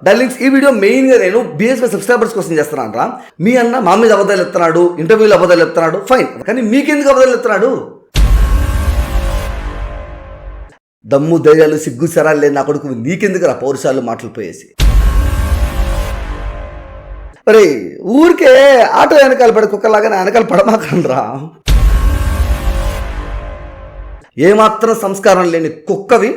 Darlings, ఈ video main గా నేను బిఎస్వై సబ్స్క్రైబర్స్ కోసం చేస్తున్నాను రా. మీ అన్న మా మీద అబద్ధాలు చెప్తున్నాడు, ఇంటర్వ్యూలు అబద్ధాలు చెప్తున్నాడు, ఫైన్. కానీ మీకెందుకు అబద్ధాలు చెప్తున్నాడు? దమ్ము ధైర్యాలు సిగ్గు శరాలు లేని నా కొడుకు నీకెందుకు రా పౌరుషాలు మాటలు పోయేసి? అరే ఊరికే ఆటో వెనకాల పడి కుక్కలాగానే వెనకాల పడమాకండ్రా. ఏమాత్రం సంస్కారం లేని కుక్కవి.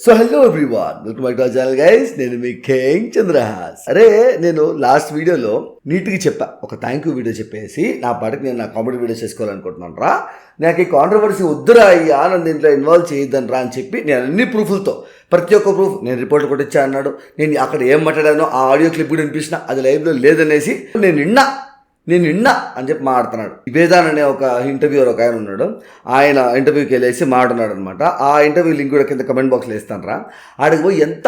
So hello everyone, welcome back to our channel guys. నేను మీ కింగ్ చంద్రహాస్. అరే నేను లాస్ట్ వీడియోలో నీట్గా చెప్పా, ఒక థ్యాంక్ యూ వీడియో చెప్పేసి నా పాటికి నేను నా కామెడీ వీడియో చేసుకోవాలనుకుంటున్నాను రా. నాకు ఈ కాంట్రవర్సీ వద్దురా, ఈ ఆనంద్ దీంట్లో ఇన్వాల్వ్ చేయొద్దని రా అని చెప్పి నేను అన్ని ప్రూఫ్లతో, ప్రతి ఒక్క ప్రూఫ్, నేను రిపోర్ట్లు కొట్టించా అన్నాడు, నేను అక్కడ ఏం మాట్లాడానో ఆ ఆడియో క్లిప్ కూడా వినిపించిన, అది లైవ్లో లేదనేసి నేను నిన్న అని చెప్పి మాట్లాడుతున్నాడు. వేదాన్ అనే ఒక ఇంటర్వ్యూర్ ఒక ఆయన ఉన్నాడు, ఆయన ఇంటర్వ్యూకి వెళ్ళేసి మాట్లాడున్నాడు అనమాట. ఆ ఇంటర్వ్యూ లింక్ కూడా కింద కమెంట్ బాక్స్లో వేస్తాను రా. ఆడికి పోయి ఎంత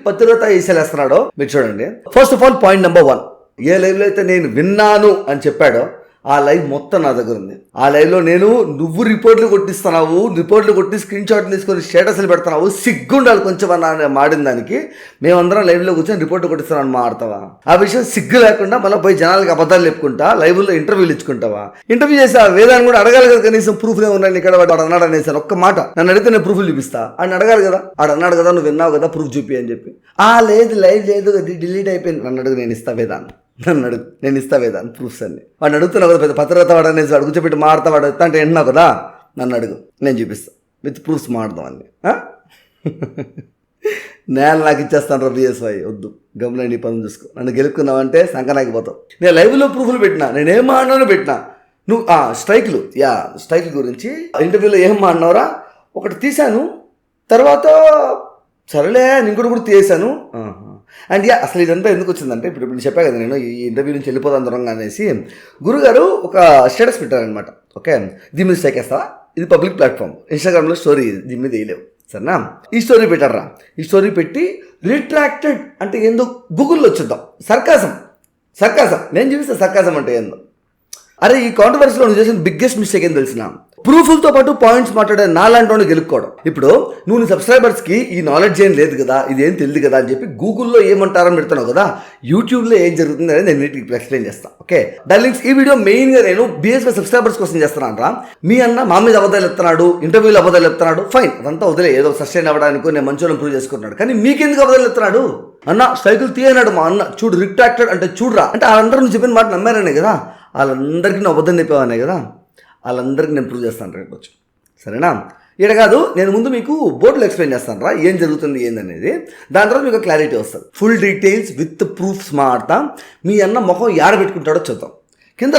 పత్తిరత వేసేస్తున్నాడో మీరు చూడండి. First of all point number 1, ఏ లైవ్లో అయితే నేను విన్నాను అని చెప్పాడో ఆ లైవ్ మొత్తం నా దగ్గర ఉంది. ఆ లైవ్లో నువ్వు రిపోర్ట్లు కొట్టిస్తున్నావు, రిపోర్ట్లు కొట్టి స్క్రీన్ షాట్లు తీసుకొని స్టేటస్లు పెడుతున్నావు, సిగ్గుండాలి కొంచెం అన్న మాడిన దానికి మేమందరం లైవ్లో కూర్చొని రిపోర్ట్లు కొట్టిస్తున్నాను మాడతావా? ఆ విషయం సిగ్గు లేకుండా మళ్ళీ పోయి జనాలకి అబద్ధాలు చెప్పుకుంటా లైవ్లో ఇంటర్వ్యూలు ఇచ్చుకుంటావా? ఇంటర్వ్యూ చేసి ఆ వేదాన్ని కూడా అడగాలి కదా, కనీసం ప్రూఫ్లే ఉన్నాయి ఇక్కడ వాడు అన్నాడు అనేసి ఒక్క మాట నన్ను అడిగితే నేను ప్రూఫ్లు చూపిస్తా అని అడగాలి కదా. ఆడు అన్నాడు కదా, నువ్వు విన్నావు కదా, ప్రూఫ్ చూపి అని చెప్పి. లేదు లైవ్ లేదు, డిలీట్ అయిపోయింది. నన్ను అడుగు, నేను ఇస్తా వేదాన్ని, నన్ను అడుగు, నేను ఇస్తా వేదాన్ని ప్రూఫ్స్ అన్ని. వాడిని అడుగుతున్నావు కదా, పెద్ద పత్రికత వాడు అనేసి అడుగు చెప్పి మాడతావాడు ఎత్తా అంటే వింటున్నావు కదా, నన్ను అడుగు, నేను చూపిస్తాను విత్ ప్రూఫ్స్ మాడదాం అన్ని. నేను నాకు ఇచ్చేస్తాను రా బిఎస్వై, వద్దు గమనించి నీ పనులు చూసుకో. నన్ను గెలుపుకున్నావంటే సంకనాగిపోతావు. నేను లైవ్లో ప్రూఫ్లు పెట్టినా, నేనేం మాడినానో పెట్టినా. నువ్వు స్ట్రైక్ల గురించి ఇంటర్వ్యూలో ఏం మాడినావురా ఒకటి తీశాను, తర్వాత సరేలే నేను కూడా తీసాను. అండ్ అసలు ఇదంతా ఎందుకు వచ్చిందంటే ఇప్పుడు చెప్పా కదా, నేను ఈ ఇంటర్వ్యూ నుంచి వెళ్ళిపోతాను దూరంగా అనేసి గురుగారు ఒక స్టేటస్ పెట్టారనమాట. ఓకే, దీని మీద స్ట్రైక్ వేస్తావా? ఇది పబ్లిక్ ప్లాట్ఫామ్, ఇన్స్టాగ్రామ్లో స్టోరీ, దీని మీద వేయలేవు సరేనా. ఈ స్టోరీ పెట్టారా, ఈ స్టోరీ పెట్టి రిట్రాక్టెడ్ అంటే ఏందో గూగుల్లో వచ్చేద్దాం. సర్కాజం నేను చూపిస్తాను సర్కాజం అంటే ఏందో. అరే ఈ కాంట్రవర్సీలో నువ్వు చేసిన బిగ్గెస్ట్ మిస్టేక్ ఏం తెలిసిన, ప్రూఫ్లతో పాటు పాయింట్స్ మాట్లాడే నాలాంటి గెలుపుకోవడం. ఇప్పుడు నువ్వు నీ సబ్స్క్రైబర్స్కి ఈ నాలెడ్జ్ ఏం లేదు కదా, ఇదేం తెలియదు కదా అని చెప్పి గూగుల్లో ఏమంటారని పెడుతున్నావు కదా, యూట్యూబ్లో ఏం జరుగుతుంది అనేది నేను నీటికి ఎక్స్ప్లెయిన్ చేస్తాను. ఓకే డార్లింగ్స్, ఈ వీడియో మెయిన్గా నేను బిఎస్వై సబ్స్క్రైబర్స్ కోసం చేస్తున్నాను రా. మీ అన్న మా మీద అబద్ధాలు చెప్తున్నాడు, ఇంటర్వ్యూలో అబద్ధాలు చెప్తున్నాడు, ఫైన్, అదంతా వదిలే, ఏదో సస్టైన్ అవ్వడానికి నేను మంచిగా ప్రూవ్ చేసుకుంటున్నాడు. కానీ మీకెందుకు అబద్ధాలు చెప్తున్నాడు? అన్న సైకిల్ తీయనాడు మా అన్న, చూడు రిట్రాక్టెడ్ అంటే చూడరా అంటే వాళ్ళందరూ నువ్వు చెప్పిన మాట నమ్మారనే కదా, వాళ్ళందరికీ నువ్వు అబద్ధం చెప్పేవానే కదా, వాళ్ళందరికీ నేను ప్రూవ్ చేస్తాను రేపు వచ్చి, సరేనా? ఇక్కడ కాదు, నేను ముందు మీకు బోర్డులో ఎక్స్ప్లెయిన్ చేస్తాను రా ఏం జరుగుతుంది ఏందనేది. దాని తర్వాత మీకు క్లారిటీ వస్తుంది, ఫుల్ డీటెయిల్స్ విత్ ప్రూఫ్స్ మాడతా. మీ అన్న మొహం యాడ పెట్టుకుంటాడో చూద్దాం. కింద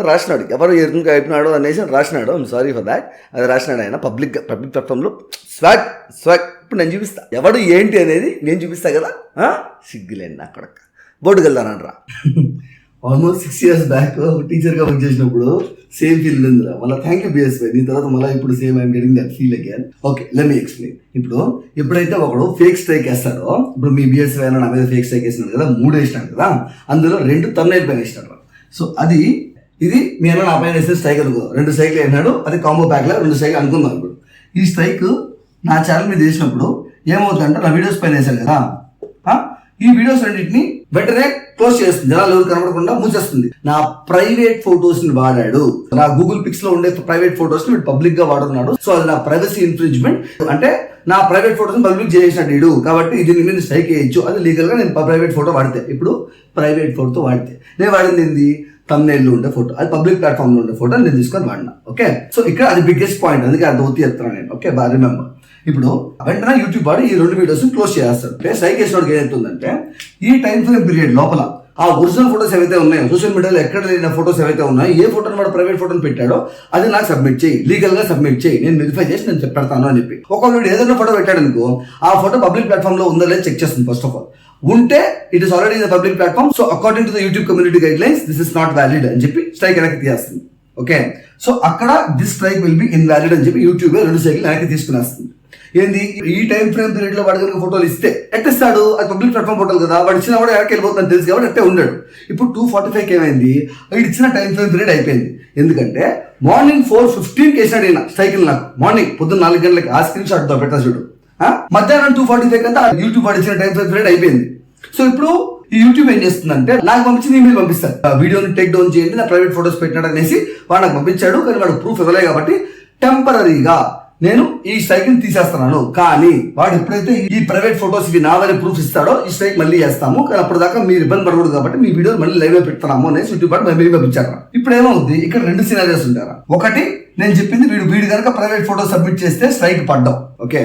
రాసినాడు ఎవరు ఎందుకు అయిపోయినాడు అనేసి రాసినాడు. I'm sorry for that. అది రాసినాడు ఆయన పబ్లిక్ ప్లాట్ఫామ్లో. స్వాగ్ ఇప్పుడు నేను చూపిస్తా ఎవడు ఏంటి అనేది, నేను చూపిస్తా కదా. సిగ్గులేండి అక్కడ బోర్డుకి వెళ్తానంట రా. ఆల్మోస్ట్ 6 years బ్యాక్ టీచర్గా వర్క్ చేసినప్పుడు సేమ్ ఫీల్ ఉంది రా. మళ్ళీ థ్యాంక్ యూ బిఎస్వై, దీని తర్వాత మళ్ళీ ఇప్పుడు same I'm getting that feel again. Okay let me explain. ఇప్పుడు ఎప్పుడైతే ఒకడు ఫేక్ స్ట్రైక్ వేస్తాడో, ఇప్పుడు మీ బిఎస్వై నా మీద ఫేక్ స్ట్రైక్ వేసినాడు కదా, 3 వేసినాడు కదా, అందులో 2 thumbnail పైన వేసినాడు రా. సో ఇది మీ అన్న నా పైన వేసిన స్ట్రైక్ అనుకో, 2 స్ట్రైక్లు వేసినాడు, అది కాంబో ప్యాక్లో 2 స్ట్రైక్ అనుకుందాం. ఇప్పుడు ఈ స్ట్రైక్ నా ఛానల్ మీద వేసినప్పుడు ఏమవుతుందంటే, నా వీడియోస్ పైన వేసాను కదా, ఈ వీడియోస్ అన్నింటినీ వెంటనే క్లోజ్ చేస్తుంది, జనాలు ఎవరు కనబడకుండా మూసేస్తుంది. నా ప్రైవేట్ ఫొటోస్ ని వాడాడు, నా గూగుల్ పిక్స్ లో ఉండే ప్రైవేట్ ఫొటోస్ ని పబ్లిక్ గా వాడుతున్నాడు. సో అది నా ప్రైవసీ ఇన్ఫ్రింజ్మెంట్, అంటే నా ప్రైవేట్ ఫోటోస్ ని పబ్లిక్ చేసినట్టు కాబట్టి ఇది నేను స్ట్రైక్ చేయొచ్చు. అది లీగల్ గా నేను ప్రైవేట్ ఫోటో వాడితే, ఇప్పుడు ప్రైవేట్ ఫోటోతో వాడితే నేను వాడింది ఏంది, thumbnail లో ఉండే ఫోటో, అది పబ్లిక్ ప్లాట్ఫామ్ లో ఉండే ఫోటో నేను తీసుకొని వాడినా. ఓకే, సో ఇక్కడ అది బిగ్గెస్ట్ పాయింట్, అందుకే అది ఒత్తి చెప్తున్నాను నేను. ఓకే బాగా రిమెంబర్. ఇప్పుడు వెంటనే యూట్యూబ్ వాడు ఈ 2 వీడియోస్ క్లోజ్ చేస్తాడు. స్ట్రైక్ వేసినోడికి ఏమవుతుందంటే, ఈ టైం ఫ్రేమ్ పీరియడ్ లోపల ఆ ఒరిజినల్ ఫోటోస్ ఏవైతే ఉన్నాయో, సోషల్ మీడియాలో ఎక్కడ లేని ఫోటోస్ ఏవైతే ఉన్నాయో, ఏ ఫోటోని వాడు ప్రైవేట్ ఫోటోని పెట్టాడో అది నాకు సబ్మిట్ చేయి, లీగల్ గా సబ్మిట్ చేయి, నేను వెరిఫై చేసి నేను పెడతాను అని చెప్పి. ఒకవేళ ఏదైనా ఫోటో పెట్టాడు అనుకో, ఆ ఫోటో పబ్లిక్ ప్లాట్ఫామ్ లో ఉందో లేదో చెక్ చేస్తుంది. ఫస్ట్ ఆఫ్ ఆల్ ఉంటే it is already in the public platform, so according to the YouTube community guide lines this is not valid అని చెప్పి స్ట్రైక్ వెనక్కి తీసేస్తుంది. ఓకే, సో అక్కడ this strike will be invalid అని చెప్పి YouTube 2 స్ట్రైక్లు వెనక్కి తీసుకునేస్తుంది. ఏంది, ఈ టైం ఫ్రేమ్ పీరియడ్ లో వాడు కనుక ఫోటోలు ఇస్తే ఎట్టిస్తాడు, అది పబ్లిక్ ప్లాట్ఫామ్ ఫోటోలు కదా, వాడు ఇచ్చినా కూడా ఎక్కడికి వెళ్ళిపోతుందని తెలుసు కాబట్టి అట్టే ఉన్నాడు. ఇప్పుడు 2:45 ఏమైంది, వీడు ఇచ్చిన టైం ఫ్రేమ్ పీరియడ్ అయిపోయింది. ఎందుకంటే మార్నింగ్ 4:15 వేసినాడు ఈయన స్ట్రైక్. నాకు మార్నింగ్ పొద్దున్న 4 గంటలకి ఆ స్క్రీన్ షాట్ పెట్టా చూడు, మధ్యాహ్నం 2:45 కంతా యూట్యూబ్ వాడు ఇచ్చిన టైం పీరియడ్ అయిపోయింది. సో ఇప్పుడు ఈ యూట్యూబ్ ఏం చేస్తుందంటే నాకు పంపించిన ఈమెయిల్ పంపిస్తాడు, వీడియోని టేక్ డౌన్ చేయండి, నా ప్రైవేట్ ఫొటోస్ పెట్టినాడు అనేసి వాడు నాకు పంపించాడు. కానీ వాడు ప్రూఫ్ ఇవ్వలేదు కాబట్టి టెంపరీగా నేను ఈ స్ట్రైక్ ని తీసేస్తున్నాను. కానీ వాడు ఎప్పుడైతే ఈ ప్రైవేట్ ఫొటోస్ ఇవి నావని ప్రూఫ్ ఇస్తాడో ఈ స్ట్రైక్ మళ్ళీ చేస్తాము, కానీ అప్పటిదాకా మీరు ఇబ్బంది పడకూడదు కాబట్టి మీ వీడియో మళ్ళీ లైవ్ లో పెడుతున్నాము అనేసి యూట్యూబ్ వాడు మెయిల్ పంపించారు. ఇప్పుడు ఏమవుద్ది, ఇక్కడ 2 సినారియోస్ ఉంటారా. ఒకటి నేను చెప్పింది వీడు కనుక ప్రైవేట్ ఫోటో సబ్మిట్ చేస్తే స్ట్రైక్ పడ్డాం, ఓకే.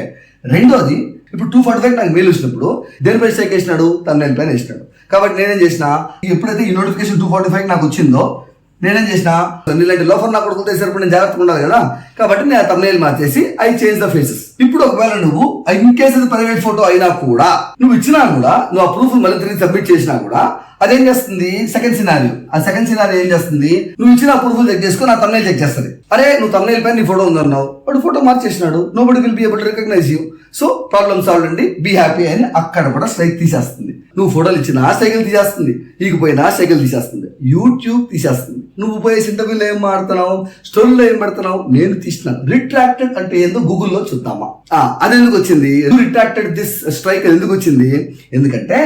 రెండోది ఇప్పుడు 2:45 నాకు మెయిల్ వచ్చినప్పుడు దేనిపై స్ట్రైక్ వేసినాడు, తమిళ పైన వేసినాడు. కాబట్టి నేనేం చేసిన, ఎప్పుడైతే ఈ నోటిఫికేషన్ 2:45 నాకు వచ్చిందో నేనేం చేసిన, ఇలాంటి లోఫర్ నా కొడుకు తెలిసినప్పుడు నేను జాగ్రత్తగా ఉండాలి కదా, కాబట్టి నేను ఆ తమిళ మార్చేసి ఐ చేంజ్ ద ఫేసెస్. ఇప్పుడు ఒకవేళ నువ్వు ఇన్ కేస్ అది ప్రైవేట్ ఫోటో అయినా కూడా నువ్వు ఇచ్చినా కూడా నువ్వు ఆ ప్రూఫ్ మళ్ళీ తిరిగి సబ్మిట్ చేసినా కూడా అదేం చేస్తుంది, సెకండ్ సినారియో. ఆ సెకండ్ సినారియో ఏం చేస్తుంది, నువ్వు ఇచ్చిన ప్రూఫ్ చెక్ చేసుకుని ఆ తమిళ చెక్ చేస్తుంది. అరే నువ్వు తమిళ పైన నీ ఫోటో ఉందన్నావు, వాడు ఫోటో మార్చేసినాడు, nobody will be able to recognise you, so problem solve అండి, బీ హ్యాపీ అని అక్కడ కూడా స్ట్రైక్ తీసేస్తుంది. నువ్వు ఫోటోలు ఇచ్చినా సైకిల్ తీసేస్తుంది, ఈగిపోయినా సైకిల్ తీసేస్తుంది, యూట్యూబ్ తీసేస్తుంది. నువ్వు పోయేసి ఇంటర్వ్యూలో ఏం మాడుతున్నావు, స్టోరీలో ఏం పెడుతున్నావు, నేను తీసినాను. రిట్రాక్టెడ్ అంటే ఏందో గూగుల్లో చూద్దామా. అది ఎందుకు వచ్చింది, రిట్రాక్టెడ్ దిస్ స్ట్రైక్ ఎందుకు వచ్చింది, ఎందుకంటే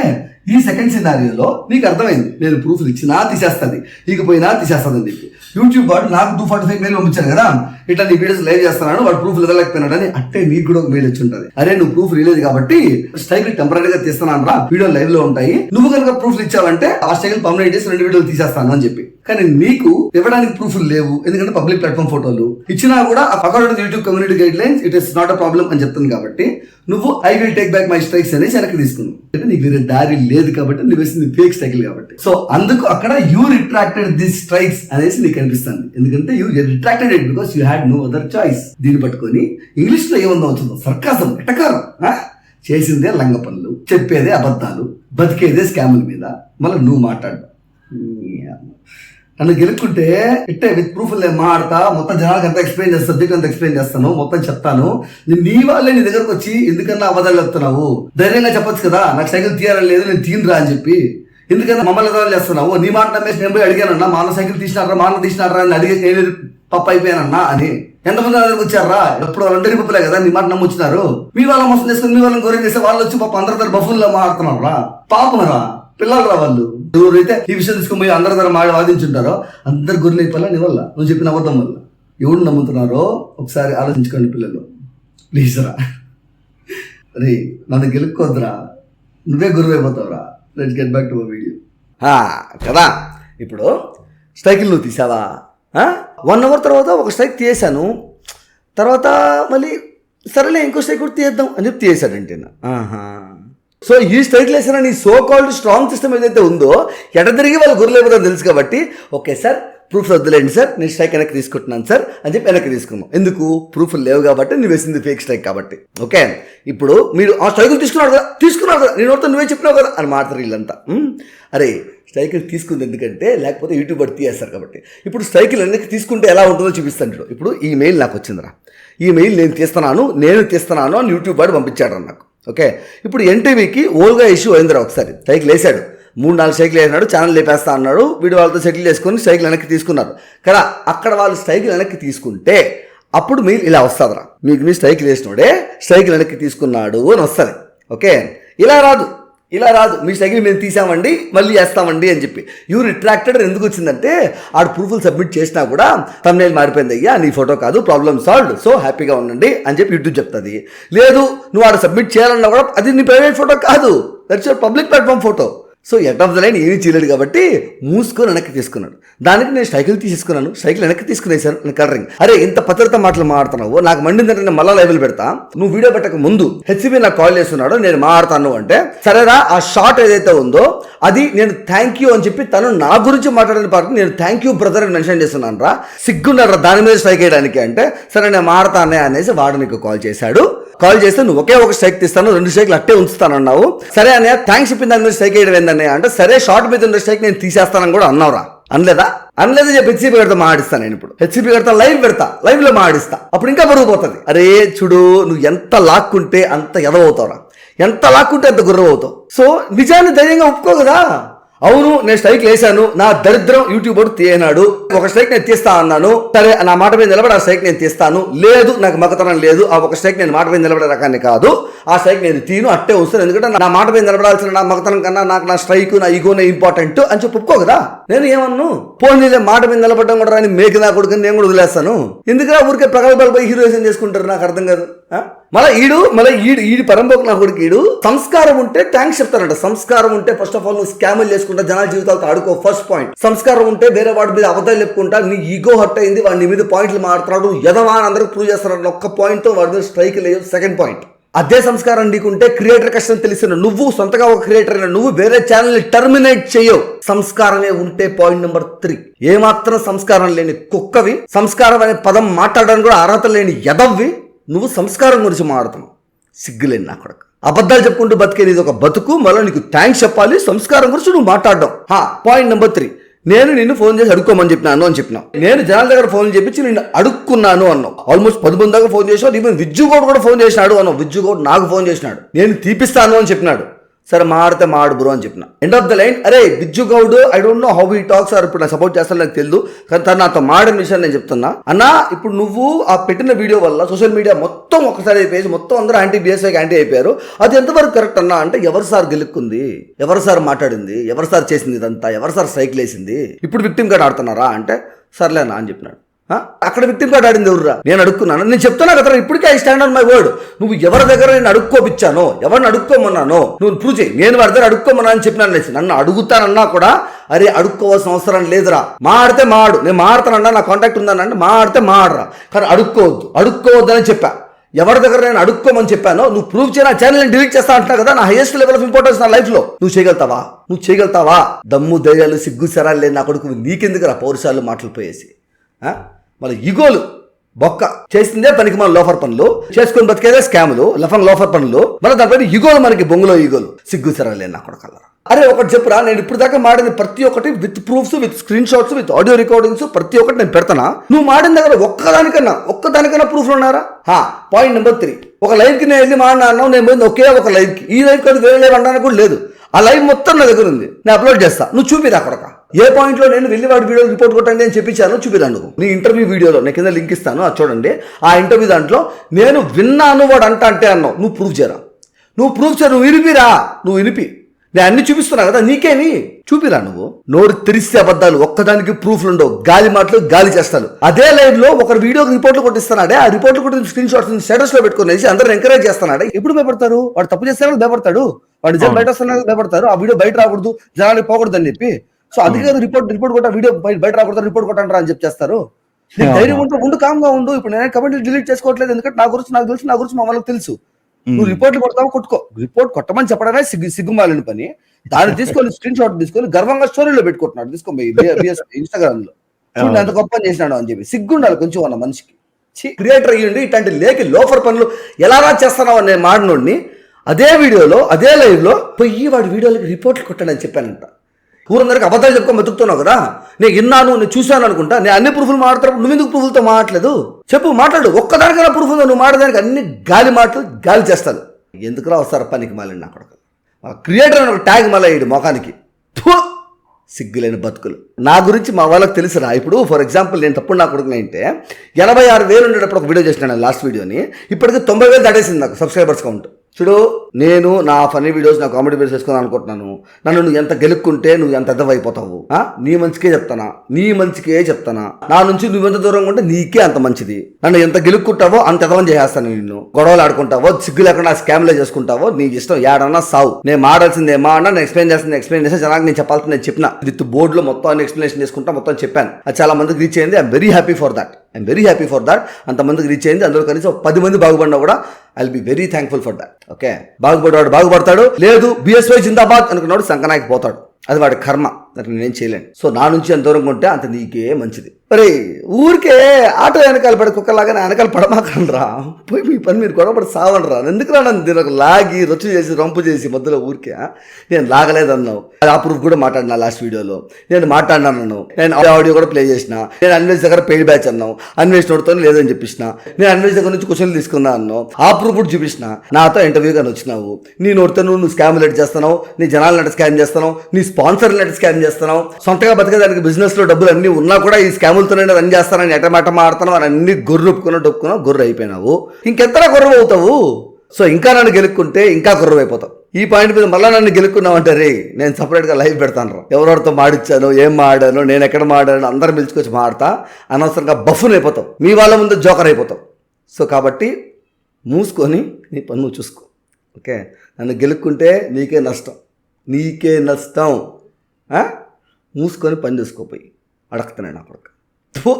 ఈ సెకండ్ సినారియోలో నీకు అర్థమైంది నేను ప్రూఫ్లు ఇచ్చినా తీసేస్తుంది, ఈగిపోయినా తీసేస్తుంది అని చెప్పి. యూట్యూబ్ వాడు నాకు 2:45 మెయిల్ పంపించారు కదా, ఇట్లా నీ వీడియోస్ లైవ్ చేస్తున్నాను, వాడు ప్రూఫ్ ఇవ్వలేకపోయినాడు అని. అంటే నీకు కూడా ఒక మెయిల్ వచ్చి ఉంటుంది, అరే నువ్వు ప్రూఫ్ ఇవ్వలేదు కాబట్టి స్ట్రైక్ టెంపరీగా తీస్తున్నాను రా, వీడియో లైవ్ లో ఉంటాయి, నువ్వు కనుక ప్రూఫ్లు ఇచ్చావంటే ఆ స్ట్రైక్ పర్మనెంట్ చేసి 2 వీడియోలు తీసేస్తాను అని చెప్పి. కానీ నీకు ఇవ్వడానికి ప్రూఫ్లు లేవు, ఎందుకంటే పబ్లిక్ ప్లాట్ఫామ్ ఫోటోలు ఇచ్చినా కూడా according to YouTube community guide lines it is not a problem అని చెప్తుంది. కాబట్టి నువ్వు I will take back my strikes అనేసి వెనక్కి తీసుకున్నావు. అంటే నీకు వేరే దారి లేదు కాబట్టి నువ్వు వేసింది ఫేక్ స్ట్రైక్లు కాబట్టి. సో అందుకు అక్కడ యూ రిట్రాక్టెడ్ దిస్ స్ట్రైక్స్ అనేసి నీకు అనిపిస్తుంది, ఎందుకంటే you retracted it because you had no other choice. దీన్ని పట్టుకొని ఇంగ్లీష్ లో ఏమన్నా అవుతుందో సర్కాసం, ఎటకారం, చేసిందే లంగ పనులు, చెప్పేదే అబద్ధాలు, బతికేదే స్కాముల మీద, మళ్ళీ నువ్వు మాట్లాడు. నన్ను గెలుక్కుంటే ఇట్టే విత్ ప్రూఫ్ మాడతా, మొత్తం జనాలకు అంతా ఎక్స్ప్లెయిన్ చేస్తాను, సబ్జెక్ట్ అంతా ఎక్స్ప్లెయిన్ చేస్తాను, మొత్తం చెప్తాను. నీ వాళ్ళే నీ దగ్గరకు వచ్చి ఎందుకన్నా అబద్ధాలు చెప్తున్నావు, ధైర్యంగా చెప్పొచ్చు కదా, నాకు సైకిల్ తీయాలని లేదు, నేను తీనరా అని చెప్పి, ఎందుకన్నా మమ్మల్ని ఎదురు చేస్తున్నావు, నీ మాట నమ్మేసి నేను పోయి అడిగానన్నా, మా అన్న సైకిల్ తీసినారా అని అడిగే నేను పప్పు అయిపోయానన్నా అని. ఎంతమంది దగ్గరకు వచ్చారా, ఎప్పుడు వాళ్ళందరి పప్పులే కదా నీ మాట నమ్మొచ్చినారు. మీ వాళ్ళ మోసం చేసుకుని మీ వాళ్ళని గౌరవం చేస్తే వాళ్ళు వచ్చి పాప అందరి దగ్గర బఫుల్లో మాట్లాడుతున్నారు రా, పాపరా పిల్లలు రా వాళ్ళు. ఎవరైతే ఈ విషయం తీసుకుని అందరి దగ్గర వాదించుంటారో అందరు గొర్రెలు అయిపోయినా నీ వల్ల, నువ్వు చెప్పిన అబద్ధం వల్ల. ఎవరు నమ్ముతున్నారో ఒకసారి ఆలోచించుకోండి పిల్లలు, ప్లీజ్ రా. రే నన్ను గెలుక్కోద్దురా, నువ్వే గురువు అయిపోతావురా. Let's get back to my video కదా. ఇప్పుడు స్ట్రైకిల్ నువ్వు తీసావా, 1 అవర్ తర్వాత ఒక స్ట్రైక్ తీసాను, తర్వాత మళ్ళీ సరేలే ఇంకో స్ట్రైక్ కూడా తీద్దాం అని చెప్పి తీసాడంటే. సో ఈ స్ట్రైక్లు వేసిన నీ సో కాల్డ్ స్ట్రాంగ్ సిస్టమ్ ఏదైతే ఉందో ఎట తిరిగి వాళ్ళు గుర్రెలు అయిపోతారో తెలుసు కాబట్టి, ఓకే సార్ ప్రూఫ్ వద్దులేండి సార్, నేను స్ట్రైక్ వెనక్కి తీసుకుంటున్నాను సార్ అని చెప్పి వెనక్కి తీసుకున్నాం. ఎందుకు, ప్రూఫ్లు లేవు కాబట్టి, నువ్వు వేసింది ఫేక్ స్ట్రైక్ కాబట్టి. ఓకే, ఇప్పుడు మీరు ఆ స్ట్రైకులు తీసుకున్నారు కదా, నేను వద్ద నువ్వే చెప్పినావు కదా అని మాట్లాడతారు వీళ్ళంతా. అరే స్ట్రైకులు తీసుకుంది ఎందుకంటే లేకపోతే యూట్యూబ్ బట్టి తీయేస్తారు కాబట్టి. ఇప్పుడు స్ట్రైకులు వెనక్కి తీసుకుంటే ఎలా ఉంటుందో చూపిస్తాను. ఇప్పుడు ఈ మెయిల్ నాకు వచ్చిందిరా, ఈ మెయిల్ నేను తీస్తున్నాను అని యూట్యూబ్ వాడు పంపించాడు నాకు. ఓకే, ఇప్పుడు ఎన్టీవీకి ఓల్గా ఇష్యూ అయిందిరా. ఒకసారి స్ట్రైకులు వేసాడు, 3-4 స్ట్రైకులు వేసినాడు, ఛానల్ లేపేస్తా అన్నాడు, వీడియో వాళ్ళతో సెటిల్ చేసుకొని స్ట్రైకులు వెనక్కి తీసుకున్నారు కదా. అక్కడ వాళ్ళు స్ట్రైకులు వెనక్కి తీసుకుంటే అప్పుడు మెయిల్ ఇలా వస్తుందిరా, మీకు నీ స్ట్రైకులు వేసినోడే స్ట్రైకులు వెనక్కి తీసుకున్నాడు అని వస్తుంది. ఓకే, ఇలా రాదు మీ స్ట్రైకులు మేము తీసామండి మళ్ళీ వేస్తామండి అని చెప్పి. యూ రిట్రాక్టెడ్ ఎందుకు వచ్చిందంటే ఆడు ప్రూఫ్లు సబ్మిట్ చేసినా కూడా తమ్నెయిల్ మారిపోయింది, అయ్యా నీ ఫోటో కాదు, ప్రాబ్లమ్ సాల్వ్డ్, సో హ్యాపీగా ఉండండి అని చెప్పి యూట్యూబ్ చెప్తుంది. లేదు నువ్వు ఆడ సబ్మిట్ చేయాలన్నా కూడా అది నీ ప్రైవేట్ ఫోటో కాదు, that's your public platform photo. So at of the line ఏమీ చేయలేడు కాబట్టి మూసుకొని వెనక్కి తీసుకున్నాడు. దానికి నేను స్ట్రైకులు తీసేసుకున్నాను, స్ట్రైకులు వెనక్కి తీసుకునేసాను నేను కలరింగ్. అరే ఇంత భద్రత మాటలు మాడుతున్నావు, నాకు మండిందంటే నేను మళ్ళీ లైవ్లు పెడతా, నువ్వు వీడియో పెట్టక ముందు హెచ్సిబి నాకు కాల్ చేస్తున్నాడు, నేను మాట్లాడతాను అంటే సరేరా ఆ షార్ట్ ఏదైతే ఉందో అది నేను థ్యాంక్ యూ అని చెప్పి తను నా గురించి మాట్లాడిన పాటు నేను థ్యాంక్ యూ బ్రదర్ అని మెన్షన్ చేస్తున్నాను రా, సిగ్గున్నారా దాని మీద స్ట్రైక్ వేయడానికి అంటే, సరే నేను మాడతానే అనేసి వాడు నీకు కాల్ చేశాడు. కాల్ చేస్తే నువ్వు ఒకే ఒక స్ట్రైక్ తీస్తాను, 2 స్ట్రైక్లు అట్టే ఉంచుతాను అన్నావు. సరే అన్నయ్య థ్యాంక్స్ చెప్పిన దాని మీద స్ట్రైక్ వేయడం ఏందన్నయ్య అంటే, సరే షార్ట్ మీద 2 స్ట్రైక్ నేను తీసేస్తానని కూడా అన్నావురా. అనలేదు చెప్పి హెచ్సిపి గడితో మాడిస్తాను. నేను ఇప్పుడు హెచ్సిపి గడితో లైవ్ లో మాడిస్తా, అప్పుడు ఇంకా బరువుపోతుంది. అరే చూడు నువ్వు ఎంత లాక్కుంటే అంత ఎదవవుతావురా, ఎంత లాక్కుంటే అంత గుర్రం అవుతావు. సో నిజాన్ని ధైర్యంగా ఒప్పుకో కదా, అవును నేను స్ట్రైక్ వేసాను, నా దరిద్రం యూట్యూబ్ తీయనాడు, ఒక స్ట్రైక్ నేను తీస్తా అన్నాను, సరే నా మాట మీద నిలబడి ఆ స్ట్రైక్ నేను తీస్తాను, లేదు నాకు మగతనం లేదు, ఆ ఒక స్ట్రైక్ నేను మాట మీద నిలబడే రకాన్ని కాదు, ఆ స్ట్రైక్ నేను తీను అట్టే వస్తాను, ఎందుకంటే నా మాట మీద నిలబడాల్సిన నా మగతనం కన్నా నాకు నా స్ట్రైక్ నా ఈగోనే ఇంపార్టెంట్ అని చెప్పి ఒప్పుకో కదా. నేను ఏమన్ను పోనీ మాట మీద నిలబడడం కూడా రాని మేకి నా కొడుకు నేను కూడా వదిలేస్తాను, ఎందుకంటే ఊరికే ప్రగల్భాలపై హీరోయిజం చేసుకుంటారు, నాకు అర్థం కాదు. మళ్ళీ ఈడు పరంపోకు నా కొడుకు ఈడు సంస్కారం ఉంటే థ్యాంక్స్ చెప్తానంట. సంస్కారం ఉంటే ఫస్ట్ ఆఫ్ ఆల్ నువ్వు స్కాములు చేసుకుంటా జనాల జీవితాలతో ఆడుకో, ఫస్ట్ పాయింట్. సంస్కారం ఉంటే వేరే వాడి మీద అబద్ధాలు చెప్పుకుంటా, నీ ఈగో హర్ట్ అయింది, వాడి నీ మీద పాయింట్లు మాట్లాడు ఎదవా అని అందరికి ప్రూవ్ చేస్తాడు, ఒక్క పాయింట్ తో వాడి మీద స్ట్రైక్ లేదు. సెకండ్ పాయింట్, అదే సంస్కారం నీకుంటే క్రియేటర్ కష్టం తెలిసిన నువ్వు, సొంతగా ఒక క్రియేటర్ అయినా నువ్వు వేరే ఛానల్ ని టర్మినేట్ చేయవు. సంస్కారమే ఉంటే పాయింట్ నెంబర్ 3. ఏమాత్రం సంస్కారం లేని కుక్కవి, సంస్కారం అనే పదం మాట్లాడడానికి కూడా అర్హత లేని ఎదవ్వి నువ్వు సంస్కారం గురించి మాట్లాడుతున్నావు. సిగ్గులేని నా కొడుకు. అబద్ధాలు చెప్పుకుంటూ బతికేది ఒక బతుకు, మళ్ళీ నీకు థ్యాంక్స్ చెప్పాలి, సంస్కారం గురించి నువ్వు మాట్లాడడం. పాయింట్ నెంబర్ 3, నేను నిన్ను ఫోన్ చేసి అడుక్కోమని చెప్పినాను అని చెప్పినావు. నేను జనాల దగ్గర ఫోన్ చేపించి నిన్ను అడుక్కున్నాను అన్నావు. ఆల్మోస్ట్ 10 మంది దాకా ఫోన్ చేసావు. ఈవెన్ విజ్జుగౌడ్ కూడా ఫోన్ చేసినాడు అన్నావు. విజ్జుగౌడ్ నాకు ఫోన్ చేసినాడు, నేను తీపిస్తాను అని చెప్పినాడు. సరే మాడితే మాడు బ్రో అని చెప్పిన. ఎండ్ ఆఫ్ ద లైన్, అరే Vijjugoud I don't know how he talks, ఆర్ ఇప్పుడు నాకు సపోర్ట్ చేస్తాను నాకు తెలియదు, కానీ తను నాతో మాడిన విషయం నేను చెప్తున్నా అన్నా. ఇప్పుడు నువ్వు ఆ పెట్టిన వీడియో వల్ల సోషల్ మీడియా మొత్తం ఒకసారి అయిపోయి మొత్తం అందరూ యాంటీ బిఎస్ఐకి యాంటీ అయిపోయారు. అది ఎంతవరకు కరెక్ట్ అన్నా అంటే, ఎవరు సార్ గెలుక్కుంది, ఎవరు సార్ మాట్లాడింది, ఎవరు సార్ చేసింది ఇదంతా, ఎవరు సార్ సైకిల్ వేసింది, ఇప్పుడు విక్టిమ్ కార్డ్ ఆడుతున్నారా అంటే సర్లేనా అని చెప్పినాడు. అక్కడ విక్టిమ్ కార్డ్ ఆడింది ఎవరురా, నేను అడుక్కున్నాను. నేను చెప్తున్నా కదా ఇప్పటికే I stand on my word. నువ్వు ఎవరి దగ్గర నేను అడుక్కోపిచ్చానో, ఎవరిని అడుక్కోమన్నానో నువ్వు ప్రూవ్ చేయి. నేను వాడి దగ్గర అడుక్కోమన్నా అని చెప్పినాను. నన్ను అడుగుతానన్నా కూడా అరే అడుక్కోవాల్సిన అవసరం లేదురా, మాడితే మాడు, నేను మాడతానన్నా నా కాంటాక్ట్ ఉందనంటే మాడితే మాడరా, కానీ అడుక్కోవద్దని చెప్పా. ఎవరి దగ్గర నేను అడుక్కోమని చెప్పానో నువ్వు ప్రూవ్ చేయ, నా ఛానల్ డిలీట్ చేస్తా అంటున్నా కదా. నా హైయెస్ట్ లెవెల్ ఆఫ్ ఇంపార్టెన్స్ నా లైఫ్ లో నువ్వు చేయగలుగుతావా? దమ్ము ధైర్యాలు సిగ్గు సరాలు లేని నా కొడుకు నీకెందుకురా పౌరుషాలు మాటలు పోయేసి. మళ్ళీ ఈగోలు బొక్క చేసిందే పనికి మన లోఫర్ పనులు, చేసుకొని బతికేదే స్కాములు, లోఫర్ పనులు, మళ్ళీ దానిపైన ఈగోలు, మనకి బొంగులో ఈగోలు, సిగ్గు సరాలే నా కొడుకల్లా. అరే ఒకటి చెప్పురా, నేను ఇప్పుడు దాకా మాడింది ప్రతి ఒక్కటి with proofs, with screen shots, with audio recordings ప్రతి ఒక్కటి నేను పెడతానా. నువ్వు మాడిన దగ్గర ఒక్కదానికన్నా ప్రూఫ్లు ఉన్నారా? పాయింట్ నెంబర్ 3, ఒక లైవ్ కి నేను వెళ్ళి మాడినా అన్నావు, నేను పోయింది ఒకే ఒక లైవ్ కి, ఈ లైవ్ కాదు వేరే లైవ్ అనడానికి కూడా లేదు. ఆ లైవ్ మొత్తం నా దగ్గర ఉంది, నేను అప్లోడ్ చేస్తా, నువ్వు చూపిరా కొడక. ఏ పాయింట్ లో నేను వెళ్ళి వాడి వీడియో రిపోర్ట్ కొట్టండి అని చెప్పించాను, చూపిరాను. నీ ఇంటర్వ్యూ వీడియోలో నేను కింద లింక్ ఇస్తాను, అది చూడండి. ఆ ఇంటర్వ్యూ దాంట్లో నేను విన్నాను వాడు అంటే అన్నావు, నువ్వు ప్రూఫ్ చేయరా, నువ్వు వినిపి నేను అన్ని చూపిస్తున్నా కదా, నీకేమి చూపిరా. నువ్వు నోరు తెరిస్తే అబద్ధాలు, ఒక్కదానికి ప్రూఫ్లు ఉండవు, గాలి మాటలు, గాలి చేస్తాను. అదే లైవ్ లో ఒకరు వీడియోకి రిపోర్ట్లు కొట్టిస్తున్నాడే, ఆ రిపోర్ట్లు కొట్టిన స్క్రీన్ షాట్స్ స్టేటస్ లో పెట్టుకునేసి అందరూ ఎంకరేజ్ చేస్తున్నాడే. ఎప్పుడు భయపడతారు? వాడు తప్పు చేస్తారో భయపడతాడు, వాడు నిజం బయట వస్తున్నా భయపడతారు, ఆ వీడియో బయట రాకూడదు, జనానికి పోకూడదు అని చెప్పి. సో అందుకే రిపోర్ట్ కొట్ట, వీడియో బయట రాకూడదు, రిపోర్ట్ కొట్టండి అని చెప్పి చేస్తారు. ధైర్యం ఉంటూ కామ్గా ఉండు. ఇప్పుడు నేను కమెంట్లు డిలీట్ చేసుకోవట్లేదు, ఎందుకంటే నా గురించి నాకు తెలుసు, నా గురించి మా వాళ్ళకి తెలుసు. నువ్వు రిపోర్ట్లు కొడతావు, కొట్టుకో. రిపోర్ట్ కొట్టమని చెప్పడమే సిగ్గుమాలిన పని. దాన్ని తీసుకొని స్క్రీన్ షాట్ తీసుకొని గర్వంగా స్టోరీలో పెట్టుకుంటున్నాడు, తీసుకో ఇన్స్టాగ్రామ్ లో. చూడండి ఎంత గొప్ప చేసినాడు అని చెప్పి సిగ్గుండాలి కొంచెం అన్న మనిషికి. క్రియేటర్ అయ్యండి ఇట్లాంటి లేకి లోఫర్ పనులు ఎలా చేస్తున్నావు అని నేను మాడినోడిని అదే వీడియోలో అదే లైవ్ లో పోయి వాడి వీడియోలకి రిపోర్ట్లు కొట్టాడని చెప్పానంట. ఊరందరికి అబద్ధాలు చెప్పుకొని బతుకుతున్నావు కదా, నేను విన్నాను, నేను చూశాను అనుకుంటా. నేను అన్ని ప్రూఫ్లు మాట్లాడతాను, నువ్వు ఎందుకు ప్రూఫ్లతో మాట్లాడలేదు? చెప్పు, మాట్లాడు. ఒక్కదానికైనా ప్రూఫ్ ఉందో? నువ్వు మాట్లాడడానికి అన్ని గాలి మాటలు, గాలి చేస్తాను. ఎందుకురా వస్తారు పనికి మాలి నా కొడుకు. క్రియేటర్ అని ఒక ట్యాగ్ మళ్ళీ వేయడు మొఖానికి. సిగ్గులేని బతుకులు. నా గురించి మా వాళ్ళకి తెలుసురా. ఇప్పుడు ఫర్ ఎగ్జాంపుల్ నేను తప్పుడు నా కొడుకుని అంటే 86,000 ఉండేటప్పుడు ఒక వీడియో చేసినాను, లాస్ట్ వీడియోని. ఇప్పటికి 90,000 దాటేసింది నాకు సబ్స్క్రైబర్స్ కౌంట్. చూడు, నేను నా ఫన్నీ వీడియోస్, నా కామెడీ వీడియోస్ వేసుకుని అనుకుంటున్నాను. నువ్వు ఎంత గెలుక్కుంటే నువ్వు ఎంత ఎద్దవైపోతావు. నీ మంచికే చెప్తానా. నా నుంచి నువ్వెంత దూరంగా ఉంటే నీకే అంత మంచిది. నన్ను ఎంత గెలుక్కుంటావో అంత ఎదవని చేసేస్తాను. నిన్ను గొడవలు ఆడుకుంటావో, సిగ్గు లేకుండా స్కామ్లో చేసుకుంటావో, నీ ఇష్టం. ఏడన్నా సావు. నేను మాడాల్సింది ఏమా అన్నా, నేను ఎక్స్ప్లెయిన్ చేస్తే జనానికి నేను చెప్పాల్సింది నేను చెప్పిన. విత్ బోర్డులో మొత్తం ఎక్స్ప్లెనేషన్ చేసుకుంటా, మొత్తం చెప్పాను. అది చాలా మందికి రీచ్ అయింది. I'm very happy for that. అంతమందికి రీచ్ అయింది. అందులో కనీసం 10 మంది బాగుపడినా కూడా I will be very thankful for that. Okay, బాగుపడేవాడు బాగుపడతాడు, లేదు బిఎస్వై జిందాబాద్ అనుకున్నాడు సంకనాయకి పోతాడు. అది వాడి కర్మ. దానికి నేనేం చేయలేను. సో నా నుంచి ఎంత దూరంగా ఉంటే అంత నీకే మంచిది. మరి ఊరికే ఆటో వెనకాల పడి కుక్కలాగా వెనకాల పడమాకండ్రా, పోయి మీ పని మీరు గొడవపడి సావండ్రా. ఎందుకు నన్ను దీనికి లాగి రొచ్చు చేసి రంపు చేసి మధ్యలో ఊరికే నేను లాగలేదన్నావు. ఆ ప్రూఫ్ కూడా మాట్లాడినా లాస్ట్ వీడియోలో, నేను మాట్లాడినాను, నేను ఆడియో కూడా ప్లే చేసిన. నేను అన్వేష్ దగ్గర పెయిడ్ బ్యాచ్ అన్నావు, అన్వేష్ నోడుతో లేదని చెప్పిన. నేను అన్వేష్ దగ్గర నుంచి క్వశ్చన్లు తీసుకున్నా అన్నావు, ఆ ప్రూఫ్ కూడా చూపించిన. నాతో ఇంటర్వ్యూ కానీ వచ్చినావు, నీ నోటితో నువ్వు స్కామ్ లెట్ చేస్తున్నావు, నీ జనాలు నెట్ స్కామ్ చేస్తున్నావు, నీ స్పాన్సర్ నెట్ స్కామ్ చేస్తున్నావు, సొంతగా బతికేదానికి బిజినెస్ లో డబ్బులు అన్నీ ఉన్నా కూడా ఈ స్కాములతోనే రన్ చేస్తానని ఎటమాట మాడుతున్నావు, అని అన్ని డొప్పుకున్నావు, గొర్రె అయిపోయినావు. ఇంకెంతలా గొర్రె అవుతావు? సో ఇంకా నన్ను గెలుక్కుంటే ఇంకా గొర్రె అయిపోతావు. ఈ పాయింట్ మీద మళ్ళీ నన్ను గెలుక్కున్నావు అంటే రే నేను సపరేట్గా లైవ్ పెడతాను రా, ఎవరెవరితో మాడిచ్చాను, ఏం మాడాను, నేను ఎక్కడ మాడాను అందరం పిలుచుకొచ్చి మాడతా. అనవసరంగా బఫ్ఫున్ అయిపోతావు, మీ వాళ్ళ ముందు జోకర్ అయిపోతావు. సో కాబట్టి మూసుకొని నీ పని నువ్వు చూసుకో. ఓకే, నన్ను గెలుక్కుంటే నీకే నష్టం, నీకే నష్టం. మూసుకొని పని చూసుకోపోయి అడగతున్నాను నా కొడుకు.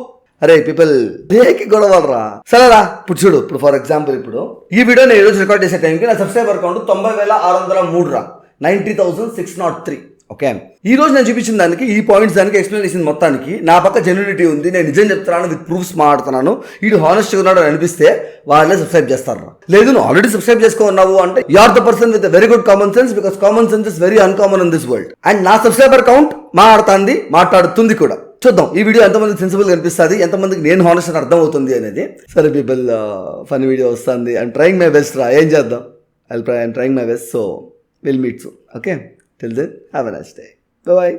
అరే పీపుల్ దేనికి గొడవలరా. సరేరా ఇప్పుడు చూడు, ఇప్పుడు ఫర్ ఎగ్జాంపుల్ ఇప్పుడు ఈ వీడియో నేను ఈరోజు రికార్డ్ చేసే టైంకి నా సబ్స్క్రైబర్ కౌంట్ 90,603 రా, 90,603. ఓకే, ఈ రోజు నేను చూపించిన దానికి, ఈ పాయింట్స్ దానికి ఎక్స్ప్లెనేషన్ మొత్తానికి నా పక్క జెన్యూనిటీ ఉంది, నేను నిజం చెప్తున్నాను, విత్ ప్రూఫ్స్ మాట్లాడుతున్నాను, వీడు హానెస్ట్ ఉన్నాడు అని అనిపిస్తే వాళ్ళే సబ్స్క్రైబ్ చేస్తారా. లేదు నువ్వు ఆల్రెడీ సబ్స్క్రైబ్ చేసుకున్నావు అంటే you are the person with very good common sense, because common sense is very uncommon in this world. And నా సబ్స్క్రైబర్ కౌంట్ మాట్లాడుతుంది కూడా. చూద్దాం ఈ వీడియో ఎంతమందికి సెన్సిబుల్ కనిపిస్తుంది, ఎంతమందికి నేను హానెస్ట్ అని అర్థం అవుతుంది అనేది. సరే పీపుల్, ఫన్ వీడియో వస్తుంది, ఐఎమ్ ట్రయింగ్ మై బెస్ట్ రా, ఏం చేద్దాం, I'm trying my best. So will meet soon. Okay, till then have a nice day, by.